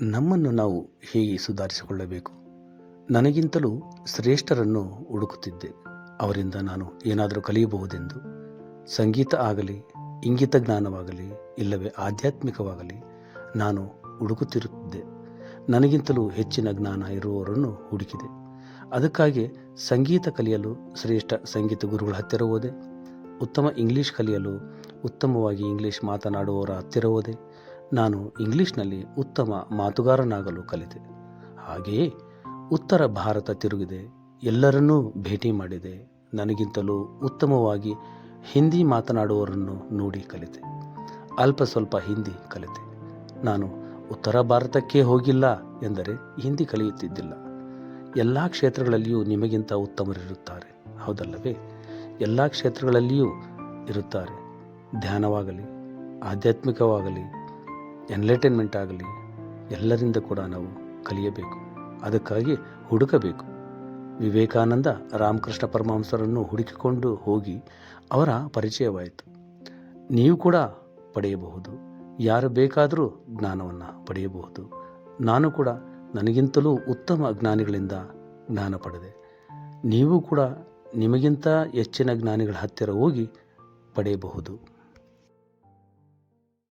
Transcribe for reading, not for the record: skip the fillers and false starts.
ನಮ್ಮನ್ನು ನಾವು ಹೇಗೆ ಸುಧಾರಿಸಿಕೊಳ್ಳಬೇಕು? ನನಗಿಂತಲೂ ಶ್ರೇಷ್ಠರನ್ನು ಹುಡುಕುತ್ತಿದ್ದೆ. ಅವರಿಂದ ನಾನು ಏನಾದರೂ ಕಲಿಯಬಹುದೆಂದು. ಸಂಗೀತ ಆಗಲಿ, ಇಂಗಿತ ಜ್ಞಾನವಾಗಲಿ, ಇಲ್ಲವೇ ಆಧ್ಯಾತ್ಮಿಕವಾಗಲಿ ನಾನು ಹುಡುಕುತ್ತಿರುತ್ತಿದ್ದೆ. ನನಗಿಂತಲೂ ಹೆಚ್ಚಿನ ಜ್ಞಾನ ಇರುವವರನ್ನು ಹುಡುಕಿದೆ. ಅದಕ್ಕಾಗಿ ಸಂಗೀತ ಕಲಿಯಲು ಶ್ರೇಷ್ಠ ಸಂಗೀತ ಗುರುಗಳ ಹತ್ತಿರ ಹೋದೆ. ಉತ್ತಮ ಇಂಗ್ಲೀಷ್ ಕಲಿಯಲು ಉತ್ತಮವಾಗಿ ಇಂಗ್ಲೀಷ್ ಮಾತನಾಡುವವರ ಹತ್ತಿರ ಹೋದೆ. ನಾನು ಇಂಗ್ಲೀಷ್ನಲ್ಲಿ ಉತ್ತಮ ಮಾತುಗಾರನಾಗಲು ಕಲಿತೆ. ಹಾಗೆಯೇ ಉತ್ತರ ಭಾರತ ತಿರುಗಿದೆ, ಎಲ್ಲರನ್ನೂ ಭೇಟಿ ಮಾಡಿದೆ. ನನಗಿಂತಲೂ ಉತ್ತಮವಾಗಿ ಹಿಂದಿ ಮಾತನಾಡುವವರನ್ನು ನೋಡಿ ಕಲಿತೆ. ಅಲ್ಪ ಸ್ವಲ್ಪ ಹಿಂದಿ ಕಲಿತೆ. ನಾನು ಉತ್ತರ ಭಾರತಕ್ಕೆ ಹೋಗಿಲ್ಲ ಎಂದರೆ ಹಿಂದಿ ಕಲಿಯುತ್ತಿದ್ದಿಲ್ಲ. ಎಲ್ಲ ಕ್ಷೇತ್ರಗಳಲ್ಲಿಯೂ ನಿಮಗಿಂತ ಉತ್ತಮರಿರುತ್ತಾರೆ, ಹೌದಲ್ಲವೇ? ಎಲ್ಲ ಕ್ಷೇತ್ರಗಳಲ್ಲಿಯೂ ಇರುತ್ತಾರೆ. ಧ್ಯಾನವಾಗಲಿ, ಆಧ್ಯಾತ್ಮಿಕವಾಗಲಿ, ಎನ್ಲೈಟನ್ಮೆಂಟ್ ಆಗಲಿ, ಎಲ್ಲರಿಂದ ಕೂಡ ನಾವು ಕಲಿಯಬೇಕು. ಅದಕ್ಕಾಗಿ ಹುಡುಕಬೇಕು. ವಿವೇಕಾನಂದ ರಾಮಕೃಷ್ಣ ಪರಮಹಂಸರನ್ನು ಹುಡುಕಿಕೊಂಡು ಹೋಗಿ ಅವರ ಪರಿಚಯವಾಯಿತು. ನೀವು ಕೂಡ ಪಡೆಯಬಹುದು. ಯಾರು ಬೇಕಾದರೂ ಜ್ಞಾನವನ್ನು ಪಡೆಯಬಹುದು. ನಾನು ಕೂಡ ನನಗಿಂತಲೂ ಉತ್ತಮ ಜ್ಞಾನಿಗಳಿಂದ ಜ್ಞಾನ ಪಡೆದೆ. ನೀವು ಕೂಡ ನಿಮಗಿಂತ ಹೆಚ್ಚಿನ ಜ್ಞಾನಿಗಳ ಹತ್ತಿರ ಹೋಗಿ ಪಡೆಯಬಹುದು.